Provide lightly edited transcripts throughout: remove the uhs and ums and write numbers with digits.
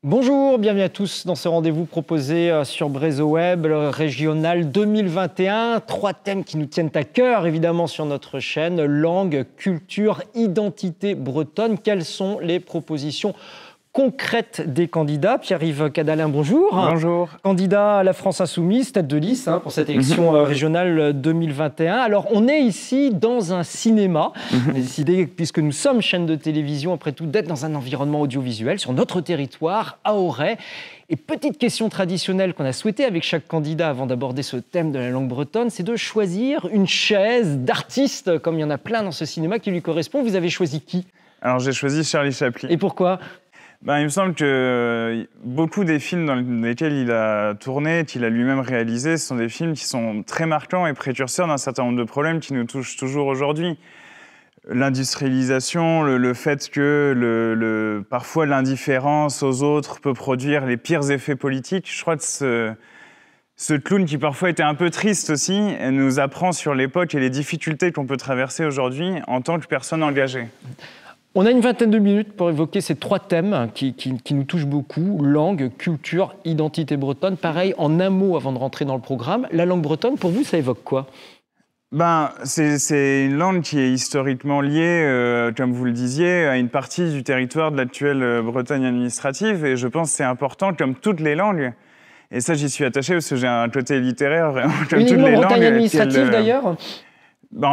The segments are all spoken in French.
Bonjour, bienvenue à tous dans ce rendez-vous proposé sur Brésil Web, régional 2021. 3 thèmes qui nous tiennent à cœur, évidemment, sur notre chaîne. Langue, culture, identité bretonne. Quelles sont les propositions concrètes des candidats? Pierre-Yves Cadalin, bonjour. Bonjour. Candidat à la France Insoumise, tête de liste pour cette élection régionale 2021. Alors, on est ici dans un cinéma. On a décidé, puisque nous sommes chaîne de télévision, après tout, d'être dans un environnement audiovisuel, sur notre territoire, à Auray. Et petite question traditionnelle qu'on a souhaité avec chaque candidat avant d'aborder ce thème de la langue bretonne, c'est de choisir une chaise d'artiste, comme il y en a plein dans ce cinéma, qui lui correspond. Vous avez choisi qui? Alors, j'ai choisi Charlie Chaplin. Et pourquoi? Il me semble que beaucoup des films dans lesquels il a tourné, qu'il a lui-même réalisé, ce sont des films qui sont très marquants et précurseurs d'un certain nombre de problèmes qui nous touchent toujours aujourd'hui. L'industrialisation, le fait que parfois l'indifférence aux autres peut produire les pires effets politiques. Je crois que ce clown qui parfois était un peu triste aussi nous apprend sur l'époque et les difficultés qu'on peut traverser aujourd'hui en tant que personne engagée. On a une vingtaine de minutes pour évoquer ces 3 thèmes qui nous touchent beaucoup. Langue, culture, identité bretonne. Pareil, en un mot avant de rentrer dans le programme. La langue bretonne, pour vous, ça évoque quoi? C'est une langue qui est historiquement liée, comme vous le disiez, à une partie du territoire de l'actuelle Bretagne administrative. Et je pense que c'est important, comme toutes les langues. Et ça, j'y suis attaché parce que j'ai un côté littéraire, vraiment, comme toutes les Bretagne langues. administrative, d'ailleurs?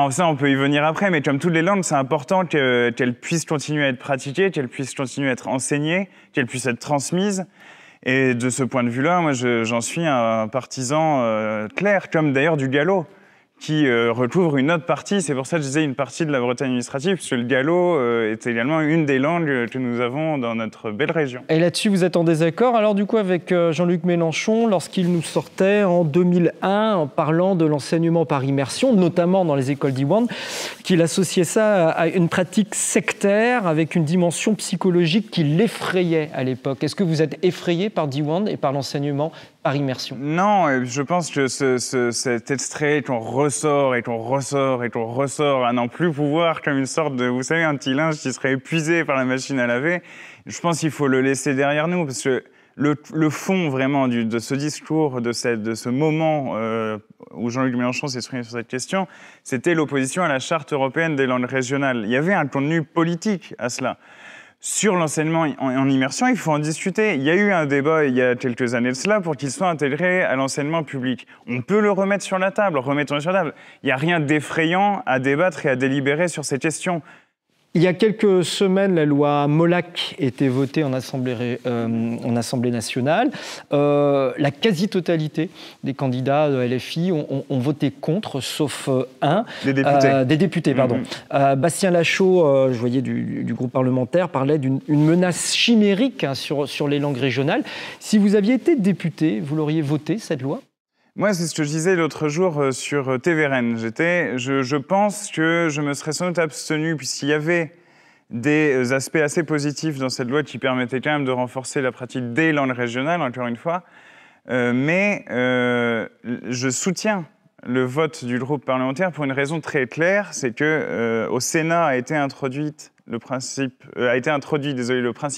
Ça, on peut y venir après, mais comme toutes les langues, c'est important qu'elles puissent continuer à être pratiquées, qu'elles puissent continuer à être enseignées, qu'elles puissent être transmises. Et de ce point de vue-là, moi, j'en suis un partisan clair, comme d'ailleurs du gallo, qui recouvre une autre partie. C'est pour ça que je disais une partie de la Bretagne administrative, parce que le gallo est également une des langues que nous avons dans notre belle région. Et là-dessus, vous êtes en désaccord, alors du coup, avec Jean-Luc Mélenchon, lorsqu'il nous sortait en 2001, en parlant de l'enseignement par immersion, notamment dans les écoles d'Iwan, qu'il associait ça à une pratique sectaire avec une dimension psychologique qui l'effrayait à l'époque. Est-ce que vous êtes effrayé par Diwan et par l'enseignement par immersion? Non, je pense que cet extrait qu'on ressort et qu'on ressort et qu'on ressort à n'en plus pouvoir, comme une sorte de, vous savez, un petit linge qui serait épuisé par la machine à laver, je pense qu'il faut le laisser derrière nous, parce que le fond vraiment de ce discours, de ce moment où Jean-Luc Mélenchon s'est exprimé sur cette question, c'était l'opposition à la Charte européenne des langues régionales. Il y avait un contenu politique à cela. Sur l'enseignement en immersion, il faut en discuter. Il y a eu un débat il y a quelques années de cela pour qu'il soit intégré à l'enseignement public. On peut le remettre sur la table, remettons-le sur la table. Il n'y a rien d'effrayant à débattre et à délibérer sur ces questions. Il y a quelques semaines, la loi Molac était votée en Assemblée nationale. La quasi-totalité des candidats de LFI ont voté contre, sauf un. Des députés. Pardon. Bastien Lachaud, je voyais du groupe parlementaire, parlait d'une menace chimérique sur les langues régionales. Si vous aviez été député, vous l'auriez voté, cette loi ? Moi, c'est ce que je disais l'autre jour sur TVRN. Je pense que je me serais sans doute abstenu, puisqu'il y avait des aspects assez positifs dans cette loi qui permettaient quand même de renforcer la pratique des langues régionales, encore une fois. Mais je soutiens le vote du groupe parlementaire pour une raison très claire, c'est que au Sénat a été introduit le principe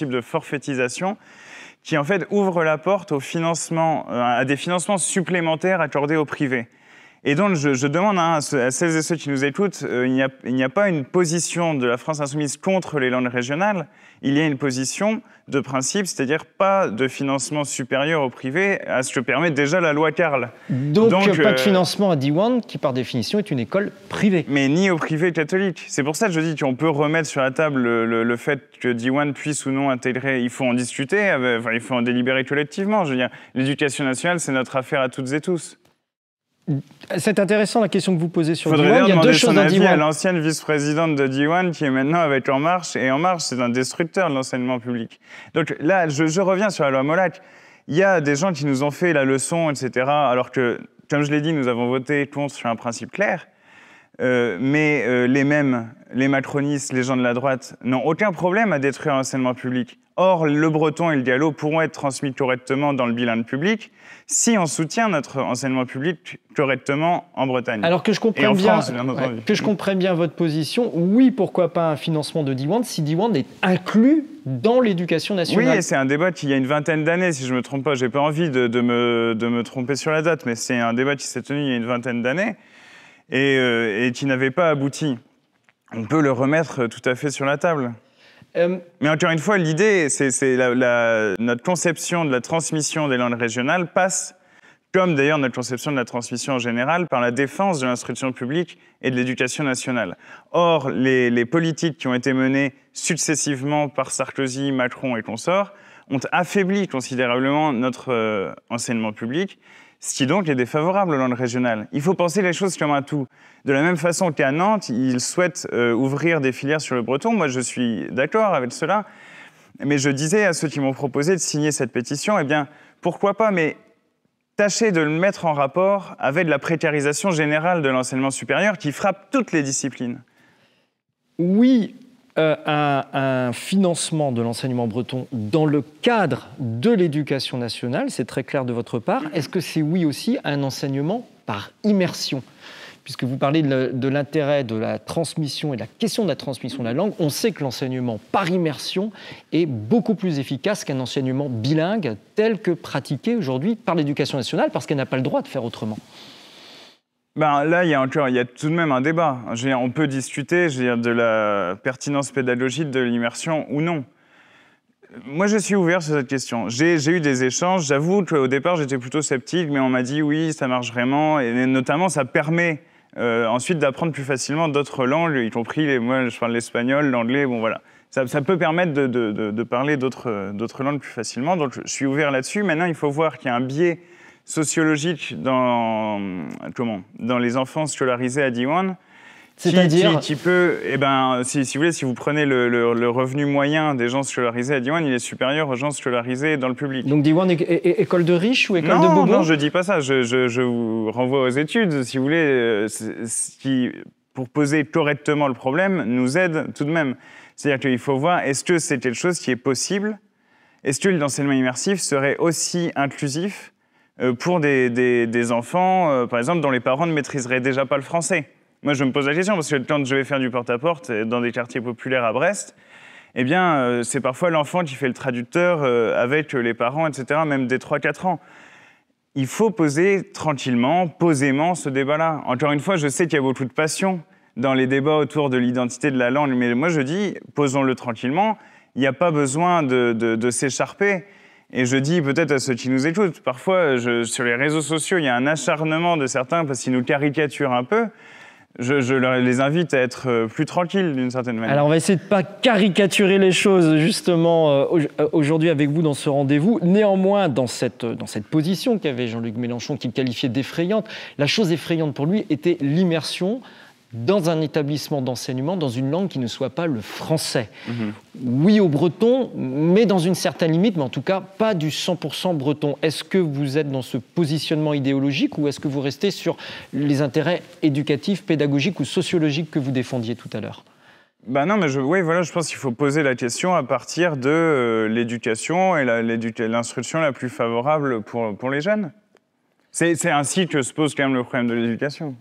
de forfaitisation, qui en fait ouvre la porte au financement, à des financements supplémentaires accordés au privé. Et donc je demande à celles et ceux qui nous écoutent, il n'y a pas une position de la France Insoumise contre les langues régionales, il y a une position de principe, c'est-à-dire pas de financement supérieur au privé, à ce que permet déjà la loi Carle. Donc pas de financement à Diwan, qui par définition est une école privée. Mais ni au privé catholique. C'est pour ça que je dis qu'on peut remettre sur la table le fait que Diwan puisse ou non intégrer. Il faut en discuter, il faut en délibérer collectivement. Je veux dire, l'éducation nationale, c'est notre affaire à toutes et tous. C'est intéressant la question que vous posez sur Diwan. Il y a deux choses à dire. À l'ancienne vice-présidente de Diwan qui est maintenant avec En Marche. Et En Marche, c'est un destructeur de l'enseignement public. Donc là, je reviens sur la loi Molac. Il y a des gens qui nous ont fait la leçon, etc. Alors que, comme je l'ai dit, nous avons voté contre sur un principe clair. Mais les mêmes les macronistes, les gens de la droite, n'ont aucun problème à détruire l'enseignement public. Or, le breton et le gallo pourront être transmis correctement dans le bilingue public si on soutient notre enseignement public correctement en Bretagne. Alors que je comprenne bien votre position, oui, pourquoi pas un financement de Diwan si Diwan est inclus dans l'éducation nationale. Oui, et c'est un débat qui, il y a une vingtaine d'années, si je ne me trompe pas, je n'ai pas envie de me tromper sur la date, mais c'est un débat qui s'est tenu il y a une vingtaine d'années et qui n'avait pas abouti. On peut le remettre tout à fait sur la table. Mais encore une fois, l'idée, c'est notre conception de la transmission des langues régionales passe, comme d'ailleurs notre conception de la transmission en général, par la défense de l'instruction publique et de l'éducation nationale. Or, les politiques qui ont été menées successivement par Sarkozy, Macron et consorts ont affaibli considérablement notre enseignement public, ce qui donc est défavorable aux langues régionales. Il faut penser les choses comme un tout. De la même façon qu'à Nantes, ils souhaitent ouvrir des filières sur le breton. Moi, je suis d'accord avec cela. Mais je disais à ceux qui m'ont proposé de signer cette pétition, eh bien, pourquoi pas, mais tâchez de le mettre en rapport avec la précarisation générale de l'enseignement supérieur qui frappe toutes les disciplines. Oui, un financement de l'enseignement breton dans le cadre de l'éducation nationale, c'est très clair de votre part. Est-ce que c'est oui aussi un enseignement par immersion ? Puisque vous parlez de l'intérêt de la transmission et de la question de la transmission de la langue, on sait que l'enseignement par immersion est beaucoup plus efficace qu'un enseignement bilingue tel que pratiqué aujourd'hui par l'éducation nationale, parce qu'elle n'a pas le droit de faire autrement. Ben là, il y a tout de même un débat. On peut discuter de la pertinence pédagogique de l'immersion ou non. Moi, je suis ouvert sur cette question. J'ai eu des échanges. J'avoue qu'au départ, j'étais plutôt sceptique, mais on m'a dit oui, ça marche vraiment. Et notamment, ça permet ensuite d'apprendre plus facilement d'autres langues, y compris, moi, je parle l'espagnol, l'anglais, bon voilà. Ça peut permettre de parler d'autres langues plus facilement. Donc, je suis ouvert là-dessus. Maintenant, il faut voir qu'il y a un biais sociologique dans les enfants scolarisés à Diwan. C'est-à-dire qui peut, si vous voulez, si vous prenez le revenu moyen des gens scolarisés à Diwan, il est supérieur aux gens scolarisés dans le public. Donc Diwan est école de riches ou école de bobos ? Non, je dis pas ça. Je vous renvoie aux études, si vous voulez, qui, pour poser correctement le problème, nous aide tout de même. C'est-à-dire qu'il faut voir, est-ce que c'est quelque chose qui est possible ? Est-ce que l'enseignement immersif serait aussi inclusif pour des enfants, par exemple, dont les parents ne maîtriseraient déjà pas le français ? Moi, je me pose la question, parce que quand je vais faire du porte-à-porte dans des quartiers populaires à Brest, eh bien, c'est parfois l'enfant qui fait le traducteur avec les parents, etc., même des 3-4 ans. Il faut poser tranquillement, posément ce débat-là. Encore une fois, je sais qu'il y a beaucoup de passion dans les débats autour de l'identité de la langue, mais moi, je dis, posons-le tranquillement. Il n'y a pas besoin de s'écharper. Et je dis peut-être à ceux qui nous écoutent, parfois, sur les réseaux sociaux, il y a un acharnement de certains parce qu'ils nous caricaturent un peu. Je les invite à être plus tranquilles d'une certaine manière. Alors on va essayer de ne pas caricaturer les choses justement aujourd'hui avec vous dans ce rendez-vous. Néanmoins, dans cette position qu'avait Jean-Luc Mélenchon, qu'il qualifiait d'effrayante, la chose effrayante pour lui était l'immersion dans un établissement d'enseignement, dans une langue qui ne soit pas le français. Oui au breton, mais dans une certaine limite, mais en tout cas pas du 100% breton. Est-ce que vous êtes dans ce positionnement idéologique ou est-ce que vous restez sur les intérêts éducatifs, pédagogiques ou sociologiques que vous défendiez tout à l'heure ? Non, mais je pense qu'il faut poser la question à partir de l'éducation et l'instruction la plus favorable pour les jeunes. C'est ainsi que se pose quand même le problème de l'éducation.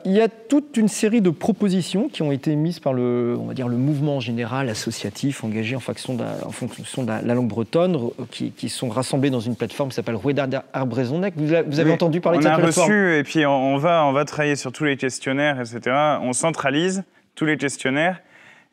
Il y a toute une série de propositions qui ont été mises par le mouvement général associatif engagé en fonction de la langue bretonne, qui sont rassemblées dans une plateforme qui s'appelle Rueda Arbrezonek. Vous avez entendu parler de cette plateforme ? On a reçu, et puis on va travailler sur tous les questionnaires, etc. On centralise tous les questionnaires.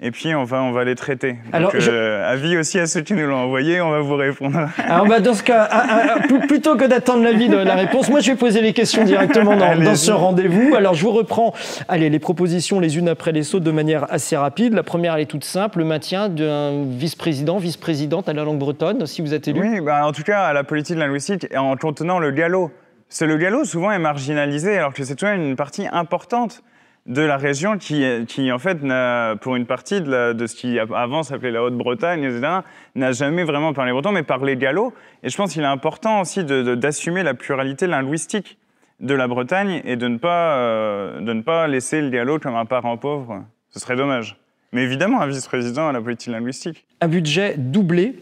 Et puis, on va les traiter. Donc, avis aussi à ceux qui nous l'ont envoyé, on va vous répondre. Alors, dans ce cas, plutôt que d'attendre l'avis de la réponse, moi, je vais poser les questions directement dans ce rendez-vous. Alors, je vous reprends les propositions les unes après les autres de manière assez rapide. La première, elle est toute simple, le maintien d'un vice-présidente à la langue bretonne, si vous êtes élu. Oui, en tout cas, à la politique linguistique, en contenant le gallo. Parce que le gallo, souvent, est marginalisé, alors que c'est tout de même une partie importante de la région qui en fait, pour une partie de ce qui avant s'appelait la Haute-Bretagne, etc., n'a jamais vraiment parlé breton, mais parlait gallo. Et je pense qu'il est important aussi d'assumer la pluralité linguistique de la Bretagne et de ne pas laisser le gallo comme un parent pauvre Ce serait dommage. Mais évidemment, un vice-président à la politique linguistique. Un budget doublé.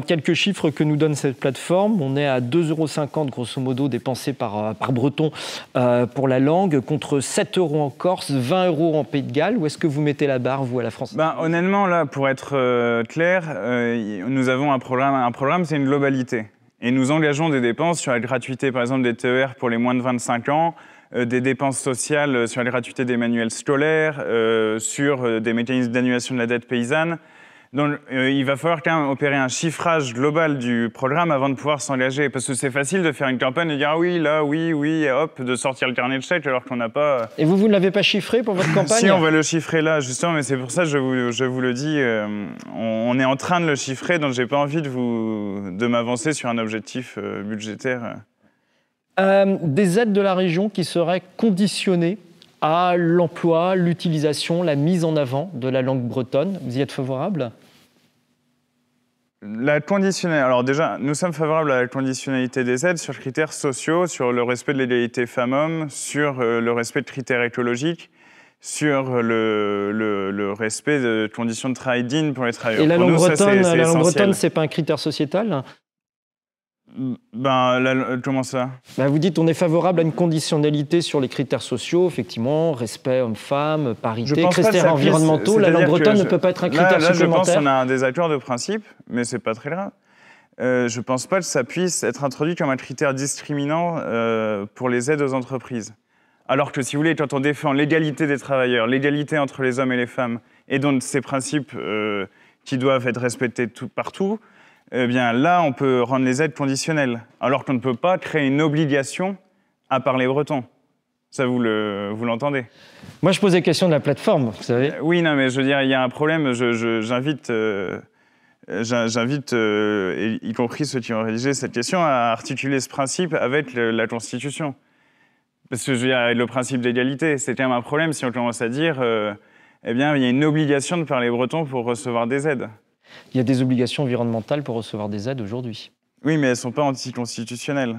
Quelques chiffres que nous donne cette plateforme. On est à 2,50 € grosso modo dépensés par breton pour la langue, contre 7 € en Corse, 20 € en Pays de Galles. Où est-ce que vous mettez la barre, vous, à la France? Honnêtement, là, pour être clair, nous avons un programme. Un programme, c'est une globalité. Et nous engageons des dépenses sur la gratuité, par exemple, des TER pour les moins de 25 ans, des dépenses sociales sur la gratuité des manuels scolaires, sur des mécanismes d'annulation de la dette paysanne. Donc, il va falloir quand même opérer un chiffrage global du programme avant de pouvoir s'engager. Parce que c'est facile de faire une campagne et dire « ah oui, là, oui, oui », et hop, de sortir le carnet de chèques alors qu'on n'a pas... Et vous ne l'avez pas chiffré pour votre campagne? Si, on va le chiffrer là, justement, mais c'est pour ça que je vous le dis, on est en train de le chiffrer, donc je n'ai pas envie de m'avancer sur un objectif budgétaire. Des aides de la région qui seraient conditionnées à l'emploi, l'utilisation, la mise en avant de la langue bretonne. Vous y êtes favorable? Alors déjà, nous sommes favorables à la conditionnalité des aides sur critères sociaux, sur le respect de l'égalité femmes-hommes, sur le respect de critères écologiques, sur le respect de conditions de travail dignes pour les travailleurs. Et la langue bretonne, c'est pas un critère sociétal? Comment ça? Vous dites on est favorable à une conditionnalité sur les critères sociaux, effectivement, respect homme-femme, parité, critères environnementaux. La langue bretonne ne peut pas être un critère supplémentaire. Je pense qu'on a un désaccord de principe, mais c'est pas très grave. Je ne pense pas que ça puisse être introduit comme un critère discriminant pour les aides aux entreprises. Alors que, si vous voulez, quand on défend l'égalité des travailleurs, l'égalité entre les hommes et les femmes, et donc ces principes qui doivent être respectés partout, eh bien là, on peut rendre les aides conditionnelles, alors qu'on ne peut pas créer une obligation à parler breton. Ça, vous l'entendez? Moi, je pose la question de la plateforme, vous savez. Oui, non, mais je veux dire, il y a un problème. J'invite, y compris ceux qui ont rédigé cette question, à articuler ce principe avec la Constitution. Parce que je veux dire, le principe d'égalité, c'est quand même un problème si on commence à dire, eh bien, il y a une obligation de parler breton pour recevoir des aides. Il y a des obligations environnementales pour recevoir des aides aujourd'hui. Oui, mais elles ne sont pas anticonstitutionnelles.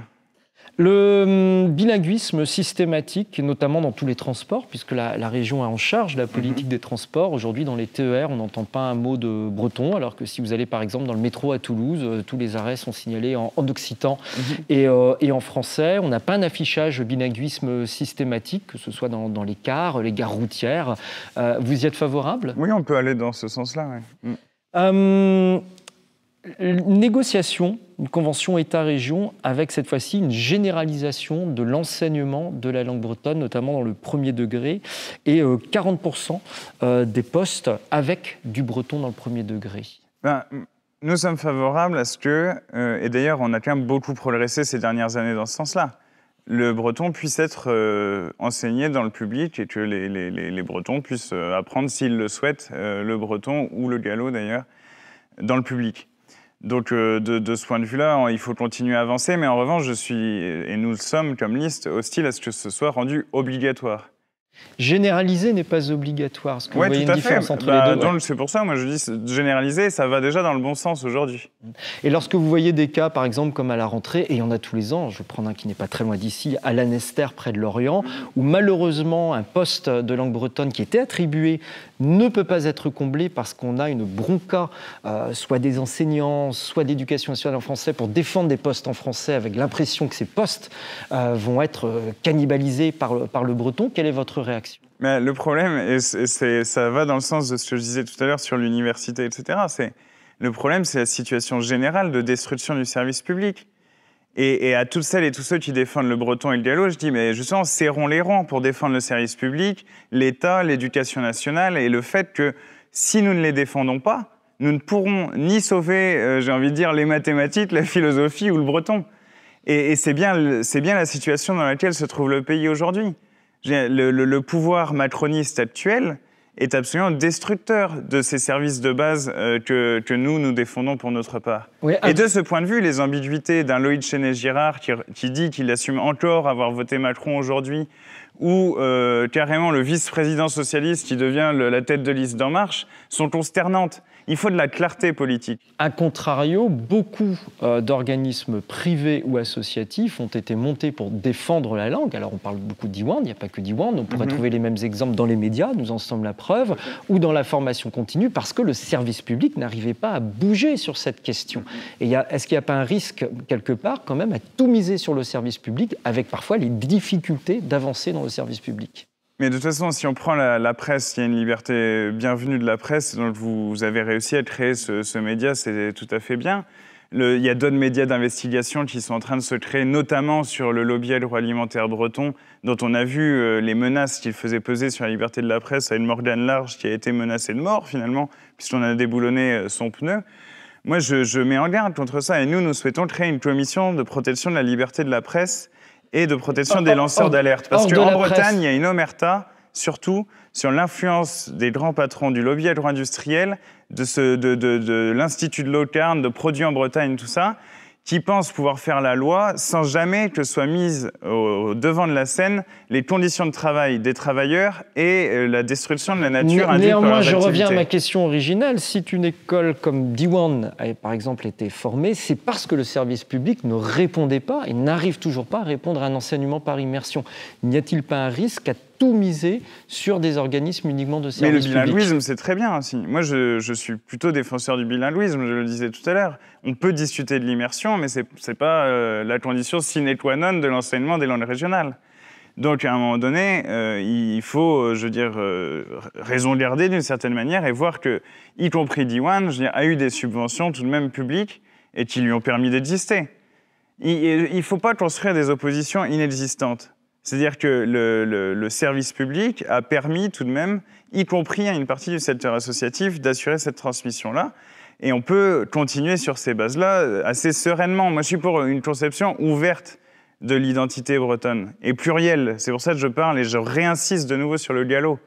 Le bilinguisme systématique, notamment dans tous les transports, puisque la région est en charge de la politique des transports. Aujourd'hui, dans les TER, on n'entend pas un mot de breton, alors que si vous allez par exemple dans le métro à Toulouse, tous les arrêts sont signalés en occitan et en français. On n'a pas un affichage bilinguisme systématique, que ce soit dans les gares routières. Vous y êtes favorable? Oui, on peut aller dans ce sens-là, oui. Une négociation, une convention État-région avec cette fois-ci une généralisation de l'enseignement de la langue bretonne, notamment dans le premier degré, et 40% des postes avec du breton dans le premier degré. Nous sommes favorables à ce que, et d'ailleurs on a quand même beaucoup progressé ces dernières années dans ce sens-là, le breton puisse être enseigné dans le public et que les Bretons puissent apprendre, s'ils le souhaitent, le breton ou le gallo d'ailleurs, dans le public. Donc de ce point de vue-là, il faut continuer à avancer, mais en revanche, je suis, et nous le sommes comme liste, hostile à ce que ce soit rendu obligatoire. Généraliser n'est pas obligatoire. Est-ce que vous voyez une différence entre les deux? C'est pour ça, moi je dis généraliser, ça va déjà dans le bon sens aujourd'hui. Et lorsque vous voyez des cas, par exemple, comme à la rentrée, et il y en a tous les ans, je vais prendre un qui n'est pas très loin d'ici, à Lanester, près de Lorient, où malheureusement un poste de langue bretonne qui était attribué ne peut pas être comblé parce qu'on a une bronca, soit des enseignants, soit d'éducation nationale en français, pour défendre des postes en français avec l'impression que ces postes vont être cannibalisés par le breton. Quelle est votre réaction? Mais le problème, et ça va dans le sens de ce que je disais tout à l'heure sur l'université, etc., le problème, c'est la situation générale de destruction du service public. Et à toutes celles et tous ceux qui défendent le breton et le gallo, je dis, mais justement, serrons les rangs pour défendre le service public, l'État, l'éducation nationale, et le fait que si nous ne les défendons pas, nous ne pourrons ni sauver, j'ai envie de dire, les mathématiques, la philosophie ou le breton. Et c'est bien la situation dans laquelle se trouve le pays aujourd'hui. Le pouvoir macroniste actuel est absolument destructeur de ces services de base que nous défendons pour notre part. Oui, et de ce point de vue, les ambiguïtés d'un Loïc Chénet-Girard qui dit qu'il assume encore avoir voté Macron aujourd'hui, ou carrément le vice-président socialiste qui devient la tête de liste d'En Marche, sont consternantes. Il faut de la clarté politique. A contrario, beaucoup d'organismes privés ou associatifs ont été montés pour défendre la langue. Alors on parle beaucoup d'Iwan, il n'y a pas que d'Iwan, on pourrait trouver les mêmes exemples dans les médias, nous en sommes la preuve, ou dans la formation continue, parce que le service public n'arrivait pas à bouger sur cette question. Et est-ce qu'il n'y a pas un risque, quelque part, quand même, à tout miser sur le service public, avec parfois les difficultés d'avancer dans le service public ? Mais de toute façon, si on prend la presse, il y a une liberté bienvenue de la presse, donc vous avez réussi à créer ce média, c'est tout à fait bien. Il y a d'autres médias d'investigation qui sont en train de se créer, notamment sur le lobby agroalimentaire breton, dont on a vu les menaces qu'il faisait peser sur la liberté de la presse à une Morgane Large qui a été menacée de mort, finalement, puisqu'on a déboulonné son pneu. Moi, je mets en garde contre ça, et nous souhaitons créer une commission de protection de la liberté de la presse et de protection des lanceurs d'alerte. Parce qu'en Bretagne, il y a une omerta, surtout, sur l'influence des grands patrons du lobby agro-industriel, de l'Institut de Locarne, de Produits en Bretagne, tout ça, qui pensent pouvoir faire la loi sans jamais que soient mises au devant de la scène les conditions de travail des travailleurs et la destruction de la nature induite par leurs Néanmoins, je activités. reviens à ma question originale. Si une école comme Diwan a, par exemple, été formée, c'est parce que le service public ne répondait pas et n'arrive toujours pas à répondre à un enseignement par immersion. N'y a-t-il pas un risque à tout miser sur des organismes uniquement de service public ? Mais le bilinguisme, c'est très bien aussi. Moi, je suis plutôt défenseur du bilinguisme, je le disais tout à l'heure. On peut discuter de l'immersion, mais c'est pas la condition sine qua non de l'enseignement des langues régionales. Donc, à un moment donné, il faut, raison garder d'une certaine manière et voir que, y compris Diwan, a eu des subventions tout de même publiques et qui lui ont permis d'exister. Il ne faut pas construire des oppositions inexistantes. C'est-à-dire que le service public a permis tout de même, y compris à une partie du secteur associatif, d'assurer cette transmission-là. Et on peut continuer sur ces bases-là assez sereinement. Moi, je suis pour une conception ouverte de l'identité bretonne et plurielle. C'est pour ça que je parle et je réinsiste de nouveau sur le galop.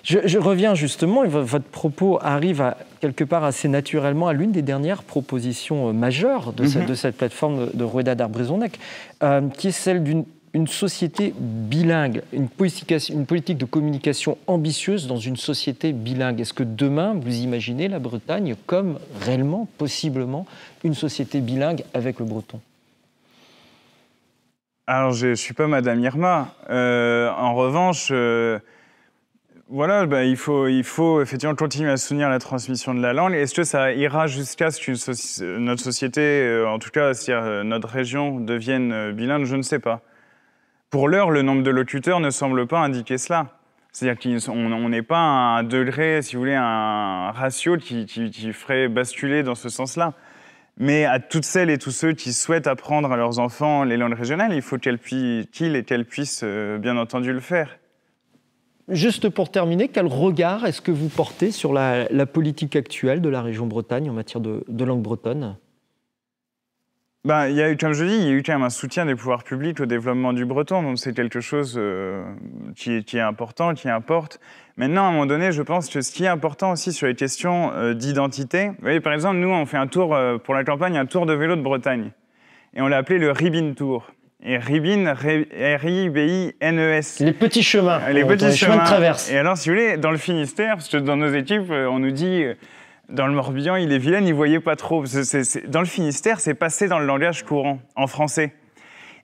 Je reviens justement, et votre propos arrive quelque part assez naturellement à l'une des dernières propositions majeures de cette plateforme de Rueda d'Arbrezonnec, qui est celle d'une société bilingue, une politique de communication ambitieuse dans une société bilingue. Est-ce que demain, vous imaginez la Bretagne comme réellement, possiblement, une société bilingue avec le breton ? Alors, je ne suis pas Madame Irma. En revanche, il faut effectivement continuer à soutenir la transmission de la langue. Est-ce que ça ira jusqu'à ce que notre société, en tout cas, si notre région devienne bilingue ? Je ne sais pas. Pour l'heure, le nombre de locuteurs ne semble pas indiquer cela. C'est-à-dire qu'on n'est pas à un degré, si vous voulez, un ratio qui ferait basculer dans ce sens-là. Mais à toutes celles et tous ceux qui souhaitent apprendre à leurs enfants les langues régionales, il faut qu'ils et qu'elles puissent, bien entendu, le faire. Juste pour terminer, quel regard est-ce que vous portez sur la politique actuelle de la région Bretagne en matière de langue bretonne ? Il y a eu, comme je dis, il y a eu quand même un soutien des pouvoirs publics au développement du breton, donc c'est quelque chose qui est important, qui importe. Maintenant, à un moment donné, je pense que ce qui est important aussi sur les questions d'identité, vous voyez, par exemple, nous, on fait un tour, pour la campagne, un tour de vélo de Bretagne. Et on l'a appelé le Ribine Tour. Et Ribine, R-I-B-I-N-E-S. Les petits chemins, les petits chemins de traverse. Et alors, si vous voulez, dans le Finistère, parce que dans nos équipes, on nous dit... Dans le Morbihan, il est vilain, il ne voyait pas trop. Dans le Finistère, c'est passé dans le langage courant, en français.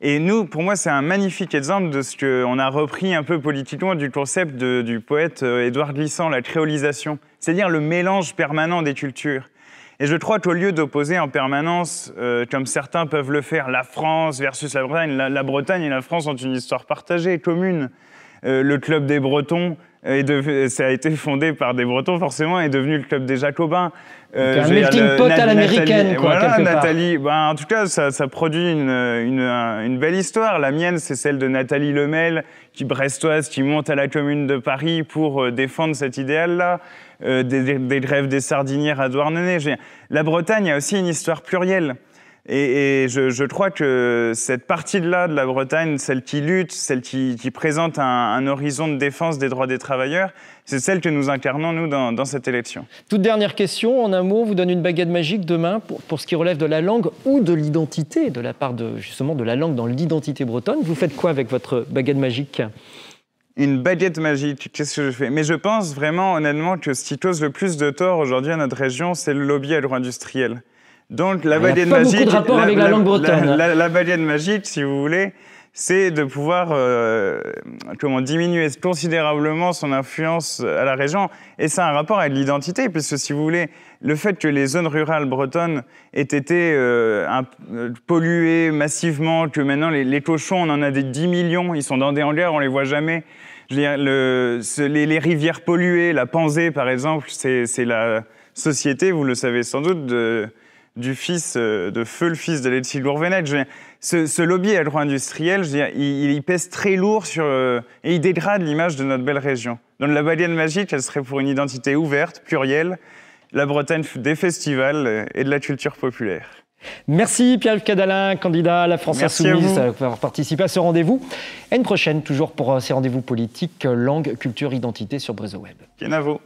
Et nous, pour moi, c'est un magnifique exemple de ce qu'on a repris un peu politiquement du concept du poète Édouard Glissant, la créolisation, c'est-à-dire le mélange permanent des cultures. Et je crois qu'au lieu d'opposer en permanence, comme certains peuvent le faire, la France versus la Bretagne, la Bretagne et la France ont une histoire partagée, commune. Le Club des Bretons, ça a été fondé par des Bretons, forcément, est devenu le Club des Jacobins. Un melting pot à l'américaine, quoi, voilà, quelque Nathalie, en tout cas, ça produit une belle histoire. La mienne, c'est celle de Nathalie Lemel, brestoise, qui monte à la Commune de Paris pour défendre cet idéal-là. Des grèves des sardinières à Douarnenez. La Bretagne a aussi une histoire plurielle. Et je crois que cette partie-là de la Bretagne, celle qui lutte, celle qui présente un horizon de défense des droits des travailleurs, c'est celle que nous incarnons, nous, dans cette élection. Toute dernière question, en un mot, vous donne une baguette magique demain pour ce qui relève de la langue ou de l'identité, de la part justement de la langue dans l'identité bretonne. Vous faites quoi avec votre baguette magique ? Une baguette magique, qu'est-ce que je fais? Mais je pense vraiment, honnêtement, que ce qui cause le plus de tort aujourd'hui à notre région, c'est le lobby agro-industriel. Donc la baguette magique, beaucoup de rapport avec la langue bretonne. La baguette magique, si vous voulez, c'est de pouvoir diminuer considérablement son influence à la région. Et ça a un rapport avec l'identité, puisque si vous voulez, le fait que les zones rurales bretonnes aient été polluées massivement, que maintenant les cochons, on en a des 10 millions, ils sont dans des hangars, on les voit jamais. Je veux dire, les rivières polluées, la Panzée par exemple, c'est la société, vous le savez sans doute, du fils de Feu, le fils de Letzi Gourvenec. Ce lobby agro-industriel, il pèse très lourd et il dégrade l'image de notre belle région. Donc la baguette magique, elle serait pour une identité ouverte, plurielle, la Bretagne des festivals et de la culture populaire. Merci Pierre-Yves Cadalin, candidat à la France Insoumise, d'avoir participé à ce rendez-vous. À une prochaine, toujours pour ces rendez-vous politiques, langue, culture, identité sur Brésil Web. Kenavo.